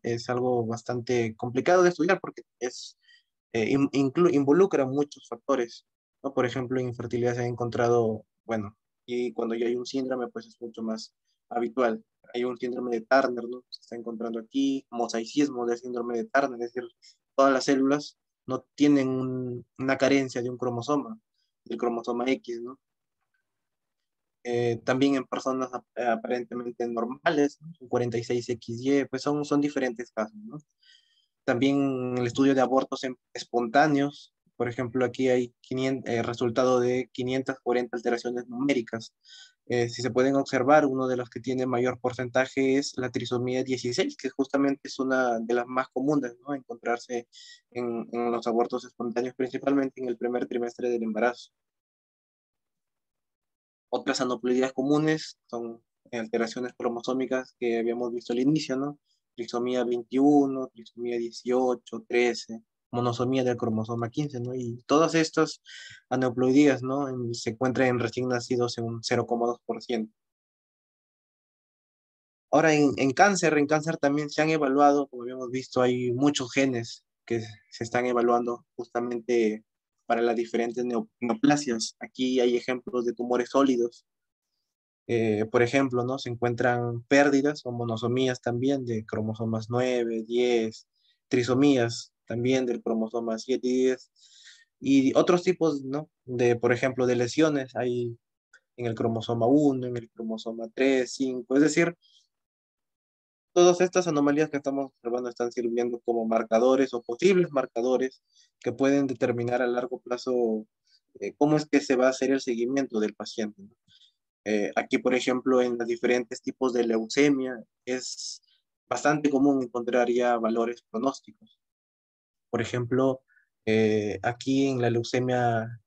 Es algo bastante complicado de estudiar porque involucra muchos factores, ¿no? Por ejemplo, en infertilidad se ha encontrado, bueno, y cuando ya hay un síndrome, pues es mucho más habitual. Hay un síndrome de Turner, ¿no? Se está encontrando aquí, mosaicismo del síndrome de Turner, es decir, todas las células no tienen una carencia de un cromosoma, del cromosoma X, ¿no? También en personas aparentemente normales, ¿no? 46XY, pues son diferentes casos, ¿no? También el estudio de abortos espontáneos, por ejemplo, aquí hay resultado de 540 alteraciones numéricas. Si se pueden observar, uno de los que tiene mayor porcentaje es la trisomía 16, que justamente es una de las más comunes, ¿no? Encontrarse en los abortos espontáneos, principalmente en el primer trimestre del embarazo. Otras aneuploidías comunes son alteraciones cromosómicas que habíamos visto al inicio, ¿no? Trisomía 21, trisomía 18, 13, monosomía del cromosoma 15, ¿no? Y todas estas aneuploidías, ¿no? Se encuentran en recién nacidos en un 0,2%. Ahora, en cáncer también se han evaluado, como habíamos visto, hay muchos genes que se están evaluando justamente para las diferentes neoplasias. Aquí hay ejemplos de tumores sólidos. Por ejemplo, ¿no? Se encuentran pérdidas o monosomías también de cromosomas 9, 10, trisomías también del cromosoma 7 y 10, y otros tipos, ¿no? Por ejemplo, de lesiones hay en el cromosoma 1, en el cromosoma 3, 5, es decir, todas estas anomalías que estamos observando están sirviendo como marcadores o posibles marcadores que pueden determinar a largo plazo cómo es que se va a hacer el seguimiento del paciente, ¿no? Aquí, por ejemplo, en los diferentes tipos de leucemia es bastante común encontrar ya valores pronósticos. Por ejemplo, aquí en la leucemia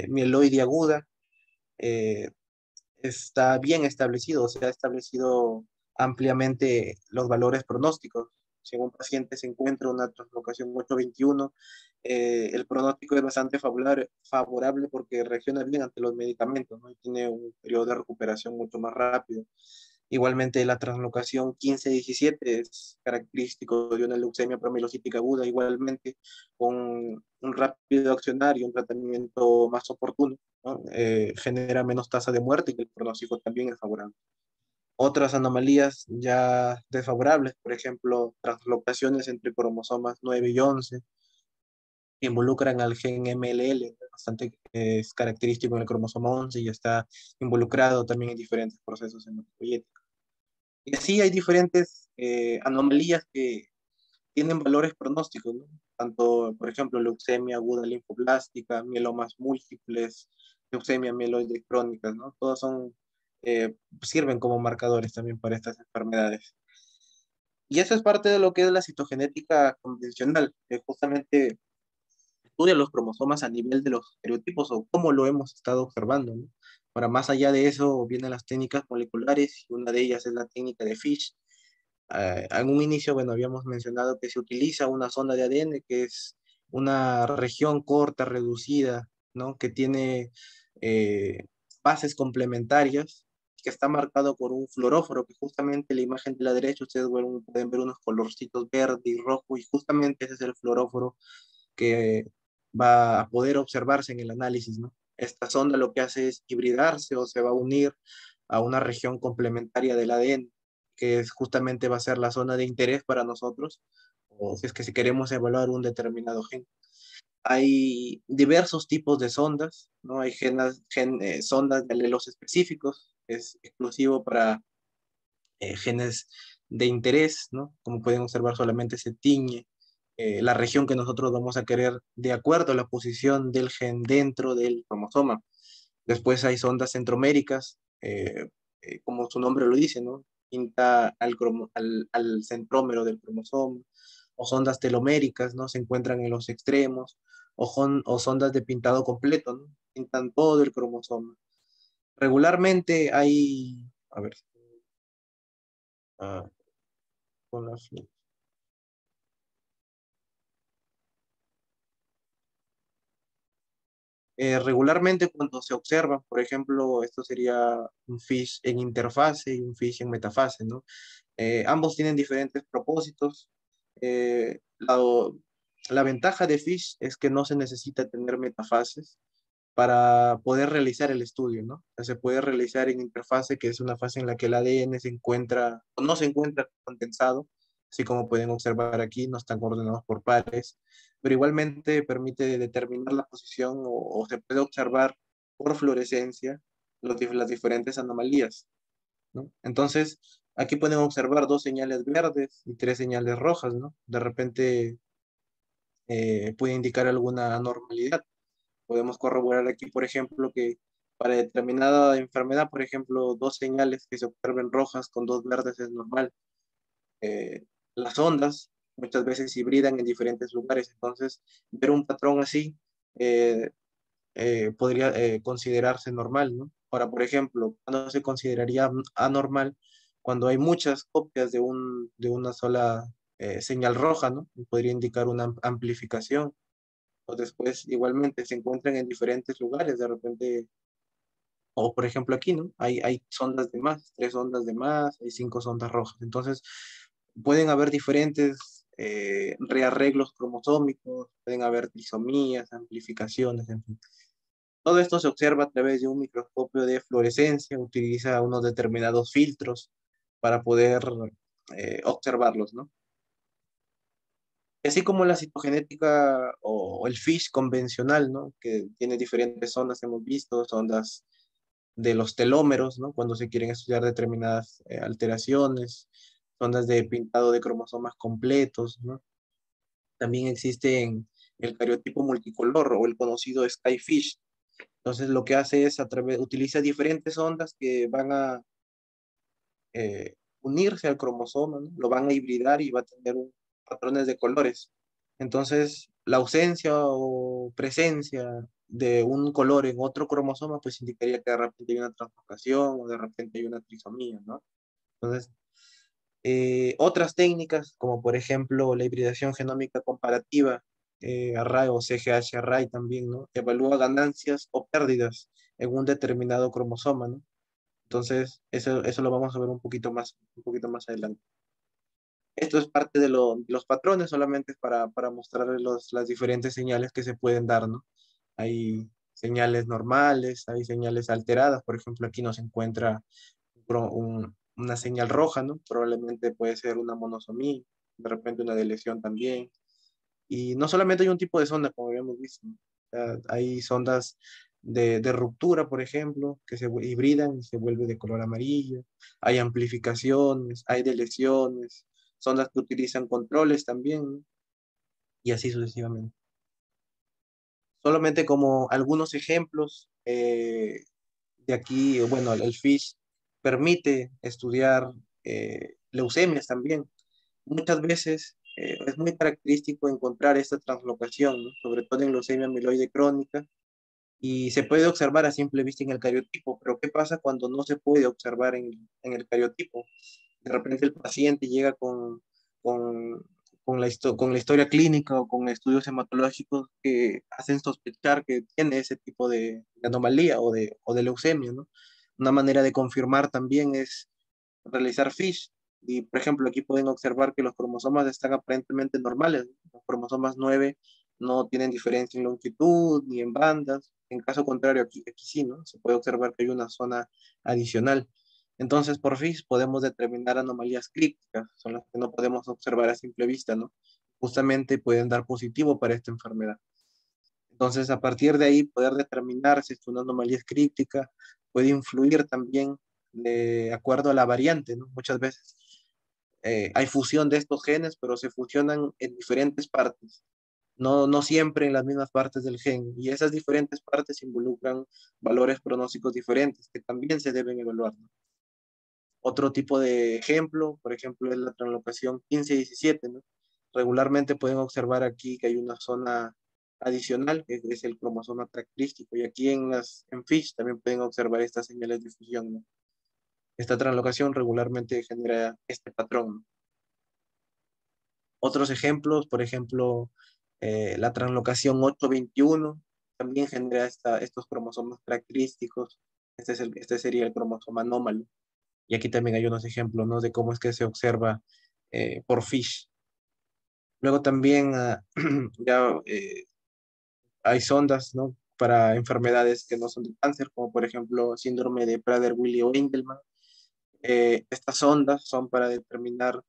mieloide aguda eh, está bien establecido, se ha establecido ampliamente los valores pronósticos. Si un paciente se encuentra una translocación 821, el pronóstico es bastante favorable porque reacciona bien ante los medicamentos, ¿no? Y tiene un periodo de recuperación mucho más rápido. Igualmente, la translocación 15-17 es característico de una leucemia promielocítica aguda, igualmente con un rápido accionar y un tratamiento más oportuno, ¿no? Genera menos tasa de muerte y el pronóstico también es favorable. Otras anomalías ya desfavorables, por ejemplo, translocaciones entre cromosomas 9 y 11, que involucran al gen MLL, bastante es característico en el cromosoma 11 y está involucrado también en diferentes procesos hematopoyéticos. Y así hay diferentes anomalías que tienen valores pronósticos, ¿no? Tanto, por ejemplo, leucemia aguda linfoblástica, mielomas múltiples, leucemia mieloide crónicas, ¿no? Todos sirven como marcadores también para estas enfermedades. Y eso es parte de lo que es la citogenética convencional, que justamente estudia los cromosomas a nivel de los estereotipos o cómo lo hemos estado observando, ¿no? Ahora, más allá de eso, vienen las técnicas moleculares y una de ellas es la técnica de Fish, en un inicio, bueno, habíamos mencionado que se utiliza una sonda de ADN que es una región corta, reducida, ¿no? Que tiene eh, bases complementarias, que está marcado por un fluoróforo, que justamente en la imagen de la derecha ustedes pueden ver unos colorcitos verde y rojo, y justamente ese es el fluoróforo que va a poder observarse en el análisis, ¿no? Esta sonda lo que hace es hibridarse o se va a unir a una región complementaria del ADN, que es, justamente va a ser la zona de interés para nosotros, o si es que si queremos evaluar un determinado gen. Hay diversos tipos de sondas, ¿no? Hay sondas de alelos específicos, es exclusivo para genes de interés, ¿no? Como pueden observar, solamente se tiñe la región que nosotros vamos a querer de acuerdo a la posición del gen dentro del cromosoma. Después hay sondas centroméricas, como su nombre lo dice, ¿no? Pinta al centrómero del cromosoma, o sondas teloméricas, ¿no? Se encuentran en los extremos, o sondas de pintado completo, ¿no? Pintan todo el cromosoma. Regularmente hay, a ver, ah, con las regularmente cuando se observa, por ejemplo, esto sería un fish en interfase y un fish en metafase, ¿no? Ambos tienen diferentes propósitos. La ventaja de fish es que no se necesita tener metafases para poder realizar el estudio, ¿no? O sea, se puede realizar en interfase, que es una fase en la que el ADN se encuentra o no se encuentra condensado, así como pueden observar aquí, no están coordenados por pares, pero igualmente permite determinar la posición, o se puede observar por fluorescencia las diferentes anomalías, ¿no? Entonces, aquí pueden observar dos señales verdes y tres señales rojas, ¿no? De repente puede indicar alguna anormalidad. Podemos corroborar aquí, por ejemplo, que para determinada enfermedad, por ejemplo, dos señales que se observen rojas con dos verdes es normal. Las ondas muchas veces hibridan en diferentes lugares, entonces ver un patrón así eh, podría considerarse normal, ¿no? Ahora, por ejemplo, ¿cuándo se consideraría anormal? Cuando hay muchas copias de una sola señal roja, ¿no? Podría indicar una amplificación, o después igualmente se encuentran en diferentes lugares, de repente, o por ejemplo aquí, ¿no? Hay sondas de más, tres ondas de más, hay cinco sondas rojas. Entonces, pueden haber diferentes rearreglos cromosómicos, pueden haber trisomías, amplificaciones, en fin. Todo esto se observa a través de un microscopio de fluorescencia, utiliza unos determinados filtros para poder observarlos, ¿no? Así como la citogenética o el FISH convencional, ¿no? Que tiene diferentes ondas, hemos visto, ondas de los telómeros, ¿no? Cuando se quieren estudiar determinadas alteraciones, ondas de pintado de cromosomas completos, ¿no? También existe el cariotipo multicolor o el conocido Skyfish. Entonces lo que hace es utiliza diferentes ondas que van a unirse al cromosoma, ¿no? Lo van a hibridar y va a tener patrones de colores. Entonces, la ausencia o presencia de un color en otro cromosoma, pues indicaría que de repente hay una translocación o de repente hay una trisomía, ¿no? Entonces, otras técnicas, como por ejemplo la hibridación genómica comparativa, array o CGH array también, ¿no? Evalúa ganancias o pérdidas en un determinado cromosoma, ¿no? Entonces, eso lo vamos a ver un poquito más adelante. Esto es parte de los patrones, solamente es para mostrarles las diferentes señales que se pueden dar, ¿no? Hay señales normales, hay señales alteradas. Por ejemplo, aquí nos encuentra una señal roja, ¿no? Probablemente puede ser una monosomía, de repente una deleción también. Y no solamente hay un tipo de sonda, como habíamos visto, ¿no? O sea, hay sondas de ruptura, por ejemplo, que se hibridan y se vuelve de color amarillo. Hay amplificaciones, hay deleciones, sondas que utilizan controles también, ¿no? Y así sucesivamente. Solamente como algunos ejemplos de aquí, bueno, el FISH permite estudiar leucemias también. Muchas veces es muy característico encontrar esta translocación, ¿no? Sobre todo en leucemia amiloide crónica, y se puede observar a simple vista en el cariotipo, pero ¿qué pasa cuando no se puede observar en el cariotipo? de repente el paciente llega con, con la historia clínica o con estudios hematológicos que hacen sospechar que tiene ese tipo de anomalía o de leucemia, ¿no? Una manera de confirmar también es realizar FISH. Y, por ejemplo, aquí pueden observar que los cromosomas están aparentemente normales, ¿no? Los cromosomas 9 no tienen diferencia en longitud ni en bandas. En caso contrario, aquí sí, ¿no? Se puede observar que hay una zona adicional. Entonces, por FISH podemos determinar anomalías críticas, son las que no podemos observar a simple vista, ¿no? Justamente pueden dar positivo para esta enfermedad. Entonces, a partir de ahí, poder determinar si es una anomalía es crítica puede influir también de acuerdo a la variante, ¿no? Muchas veces hay fusión de estos genes, pero se fusionan en diferentes partes, no siempre en las mismas partes del gen, y esas diferentes partes involucran valores pronósticos diferentes que también se deben evaluar, ¿no? Otro tipo de ejemplo, por ejemplo, es la translocación 15-17, ¿no? Regularmente pueden observar aquí que hay una zona adicional, que es el cromosoma característico, y aquí en FISH también pueden observar estas señales de fusión, ¿no? Esta translocación regularmente genera este patrón, ¿no? Otros ejemplos, por ejemplo, la translocación 8-21 también genera estos cromosomas característicos. Este sería el cromosoma anómalo. Y aquí también hay unos ejemplos, ¿no? De cómo es que se observa por FISH. Luego también ya hay sondas, ¿no? Para enfermedades que no son de cáncer, como por ejemplo síndrome de Prader-Willi o Engelmann. Estas sondas son para determinar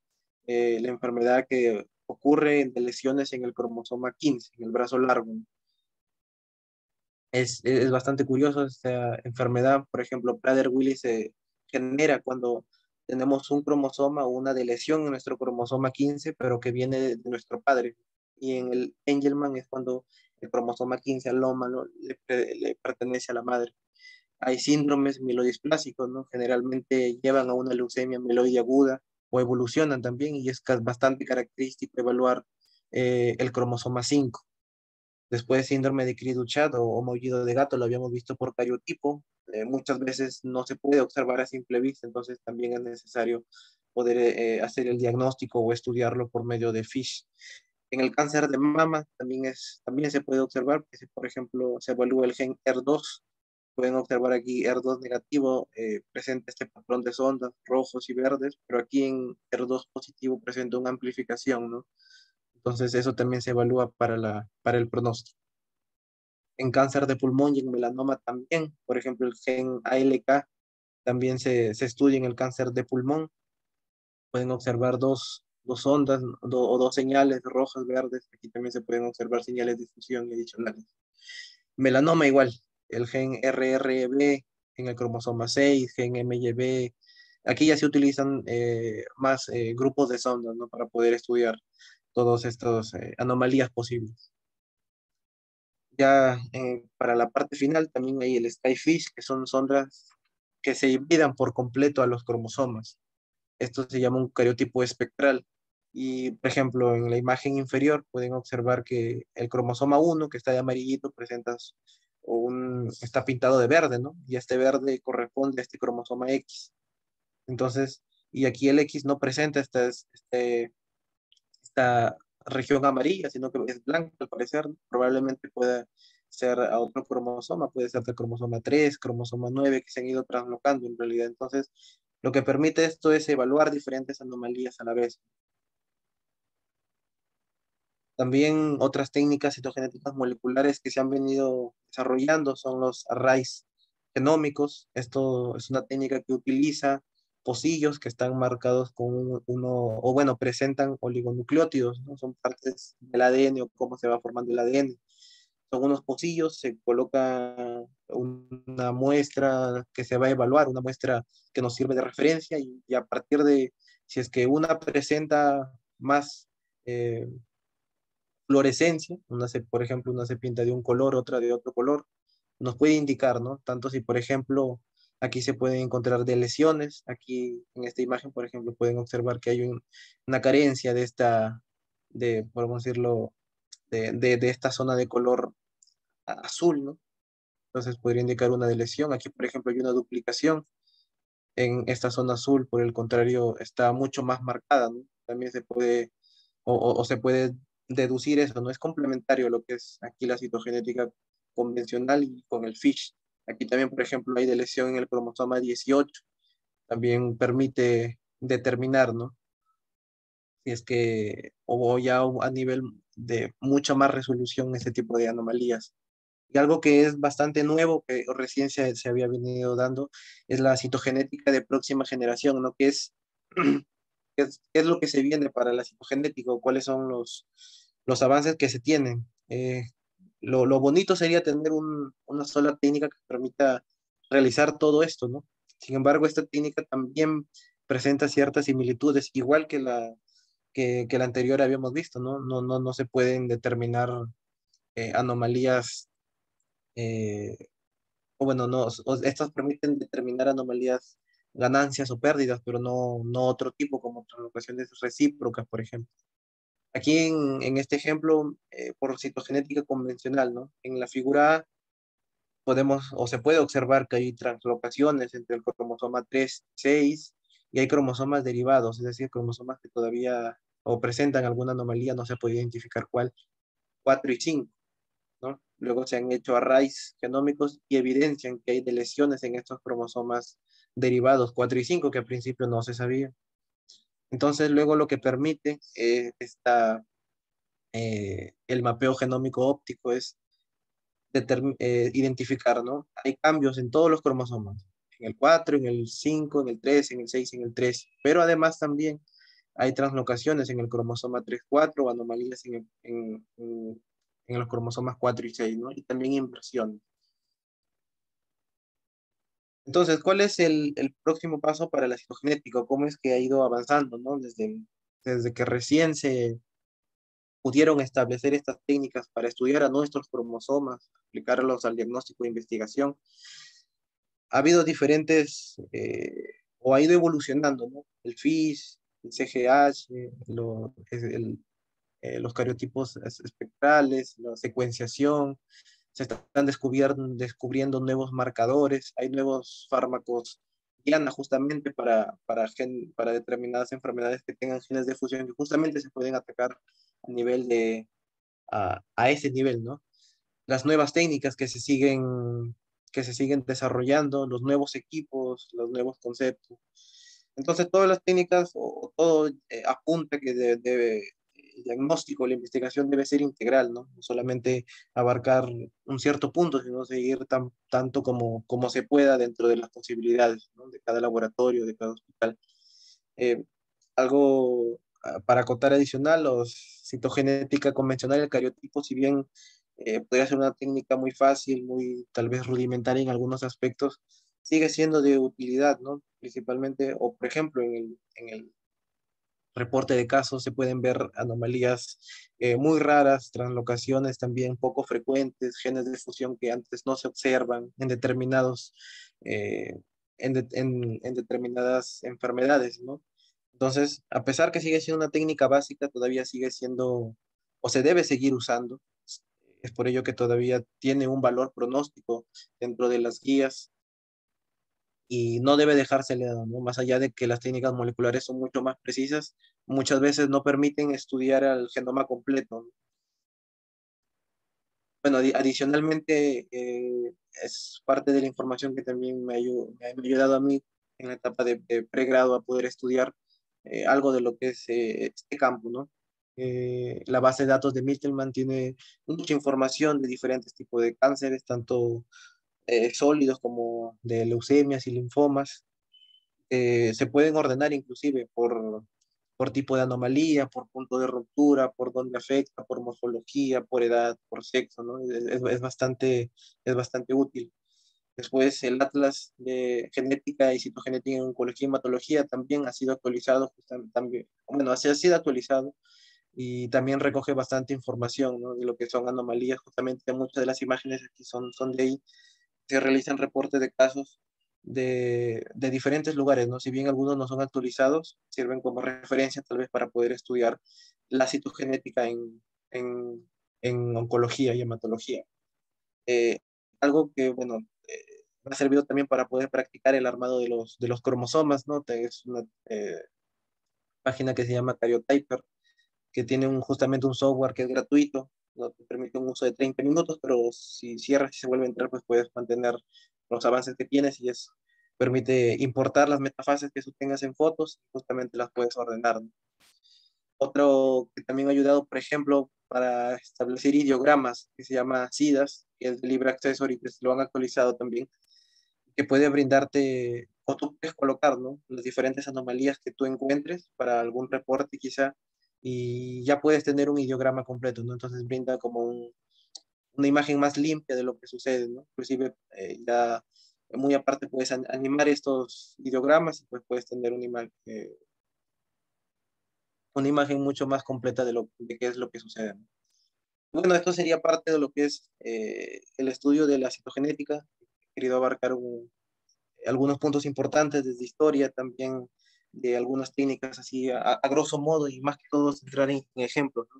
la enfermedad que ocurre de lesiones en el cromosoma 15, en el brazo largo. Es bastante curioso esta enfermedad. Por ejemplo, Prader-Willi se genera cuando tenemos un cromosoma o una lesión en nuestro cromosoma 15, pero que viene de nuestro padre. Y en el Engelmann es cuando el cromosoma 15 alómalo le pertenece a la madre. Hay síndromes mielodisplásicos, ¿no? Generalmente llevan a una leucemia mieloide aguda o evolucionan también, y es bastante característico evaluar el cromosoma 5. Después, síndrome de Cri-du-Chat o maullido de gato, lo habíamos visto por cariotipo. Muchas veces no se puede observar a simple vista, entonces también es necesario poder hacer el diagnóstico o estudiarlo por medio de FISH. En el cáncer de mama también se puede observar, que si, por ejemplo, se evalúa el gen ER2, pueden observar aquí ER2 negativo, presenta este patrón de ondas rojos y verdes, pero aquí en ER2 positivo presenta una amplificación, ¿no? Entonces eso también se evalúa para el pronóstico. En cáncer de pulmón y en melanoma también, por ejemplo, el gen ALK también se estudia en el cáncer de pulmón. Pueden observar dos ondas o dos señales rojas, verdes. Aquí también se pueden observar señales de fusión adicionales. Melanoma igual, el gen RRB en el cromosoma 6, gen MYB. Aquí ya se utilizan más grupos de sondas, ¿no? Para poder estudiar todas estas anomalías posibles. Ya para la parte final también hay el Skyfish, que son sondas que se hibridan por completo a los cromosomas. Esto se llama un cariotipo espectral. Y, por ejemplo, en la imagen inferior pueden observar que el cromosoma 1, que está de amarillito, está pintado de verde, ¿no? Y este verde corresponde a este cromosoma X. Entonces, y aquí el X no presenta esta región amarilla, sino que es blanca al parecer, ¿no? Probablemente pueda ser a otro cromosoma, puede ser del cromosoma 3, cromosoma 9, que se han ido translocando en realidad. Entonces, lo que permite esto es evaluar diferentes anomalías a la vez. También otras técnicas citogenéticas moleculares que se han venido desarrollando son los arrays genómicos. Esto es una técnica que utiliza pocillos que están marcados con o bueno, presentan oligonucleótidos, ¿no? Son partes del ADN o cómo se va formando el ADN. Son unos pocillos, se coloca una muestra que se va a evaluar, una muestra que nos sirve de referencia, y a partir de, si es que una presenta más fluorescencia, por ejemplo, una se pinta de un color, otra de otro color, nos puede indicar, ¿no? Tanto si, por ejemplo, aquí se pueden encontrar de lesiones, aquí en esta imagen, por ejemplo, pueden observar que hay una carencia podemos decirlo, de esta zona de color azul, ¿no? Entonces podría indicar una de lesión. Aquí, por ejemplo, hay una duplicación. En esta zona azul, por el contrario, está mucho más marcada, ¿no? También se puede, o se puede deducir eso, ¿no? Es complementario lo que es aquí la citogenética convencional y con el FISH. Aquí también, por ejemplo, hay de lesión en el cromosoma 18, también permite determinar, ¿no? Si es que, o ya a nivel de mucha más resolución, ese tipo de anomalías. Y algo que es bastante nuevo, que recién se había venido dando, es la citogenética de próxima generación, ¿no? ¿Qué es lo que se viene para la citogenética o cuáles son los avances que se tienen? Lo bonito sería tener una sola técnica que permita realizar todo esto, ¿no? Sin embargo, esta técnica también presenta ciertas similitudes, igual que la anterior habíamos visto, ¿no? No se pueden determinar anomalías, eh, o bueno, no, estas permiten determinar anomalías, ganancias o pérdidas, pero no otro tipo, como translocaciones recíprocas, por ejemplo. Aquí en este ejemplo, por citogenética convencional, ¿no? En la figura A podemos o se puede observar que hay translocaciones entre el cromosoma 3 y 6 y hay cromosomas derivados, es decir, cromosomas que todavía o presentan alguna anomalía, no se puede identificar cuál, 4 y 5, ¿no? Luego se han hecho arrays genómicos y evidencian que hay lesiones en estos cromosomas derivados 4 y 5 que al principio no se sabía. Entonces, luego lo que permite el mapeo genómico óptico es identificar, ¿no? Hay cambios en todos los cromosomas, en el 4, en el 5, en el 3, en el 6, en el 3, pero además también hay translocaciones en el cromosoma 3, 4 o anomalías en los cromosomas 4 y 6, ¿no? Y también inversiones. Entonces, ¿cuál es el próximo paso para la citogenética? ¿Cómo es que ha ido avanzando, ¿no? Desde que recién se pudieron establecer estas técnicas para estudiar a nuestros cromosomas, aplicarlos al diagnóstico e investigación, ha habido diferentes, o ha ido evolucionando, ¿no? El FISH, el CGH, los cariotipos espectrales, la secuenciación, se están descubriendo nuevos marcadores, hay nuevos fármacos diana justamente para determinadas enfermedades que tengan genes de fusión que justamente se pueden atacar a nivel a ese nivel, ¿no? Las nuevas técnicas que se siguen desarrollando, los nuevos equipos, los nuevos conceptos. Entonces, todas las técnicas o todo apunta que el diagnóstico, la investigación debe ser integral, ¿no? No solamente abarcar un cierto punto, sino seguir tanto como se pueda dentro de las posibilidades, ¿no? De cada laboratorio, de cada hospital. Eh, algo para acotar adicional, los citogenética convencional, el cariotipo, si bien podría ser una técnica muy fácil, muy tal vez rudimentaria en algunos aspectos, sigue siendo de utilidad, ¿no? Principalmente, o por ejemplo, en el reporte de casos se pueden ver anomalías muy raras, translocaciones también poco frecuentes, genes de fusión que antes no se observan eh, en determinadas enfermedades, ¿no? Entonces, a pesar que sigue siendo una técnica básica, todavía sigue siendo o se debe seguir usando. Es por ello que todavía tiene un valor pronóstico dentro de las guías y no debe dejarse de lado, ¿no? Más allá de que las técnicas moleculares son mucho más precisas, muchas veces no permiten estudiar al genoma completo, ¿no? Bueno, adicionalmente, es parte de la información que también me ha ayudado a mí en la etapa de pregrado a poder estudiar algo de lo que es este campo, ¿no? La base de datos de Mittelman tiene mucha información de diferentes tipos de cánceres, tanto sólidos como de leucemias y linfomas. Se pueden ordenar inclusive por tipo de anomalía, por punto de ruptura, por dónde afecta, por morfología, por edad, por sexo, ¿no? Es bastante útil. Después, el Atlas de Genética y Citogenética en Oncología y Hematología también ha sido actualizado, también, bueno, ha sido actualizado y también recoge bastante información, ¿no? De lo que son anomalías. Justamente muchas de las imágenes aquí son de ahí. Se realizan reportes de casos de diferentes lugares, ¿no? Si bien algunos no son actualizados, sirven como referencia tal vez para poder estudiar la citogenética en oncología y hematología. Eh, algo que, bueno, Me ha servido también para poder practicar el armado de los cromosomas, ¿no? Es una página que se llama Karyotyper, que tiene justamente un software que es gratuito, ¿no? Te permite un uso de 30 minutos, pero si cierras y se vuelve a entrar, pues puedes mantener los avances que tienes y eso permite importar las metafases que tú tengas en fotos, y justamente las puedes ordenar, ¿no? Otro que también ha ayudado, por ejemplo, para establecer ideogramas, que se llama SIDAS, que es de libre acceso, ahorita lo han actualizado también, que puede brindarte, o tú puedes colocar, ¿no? Las diferentes anomalías que tú encuentres para algún reporte quizá, y ya puedes tener un ideograma completo, ¿no? Entonces brinda como una imagen más limpia de lo que sucede, ¿no? Inclusive ya muy aparte puedes animar estos ideogramas y pues puedes tener una imagen mucho más completa de qué es lo que sucede, ¿no? Bueno, esto sería parte de lo que es el estudio de la citogenética. He querido abarcar algunos puntos importantes desde historia, también de algunas técnicas así a grosso modo y más que todo centrar en ejemplos, ¿no?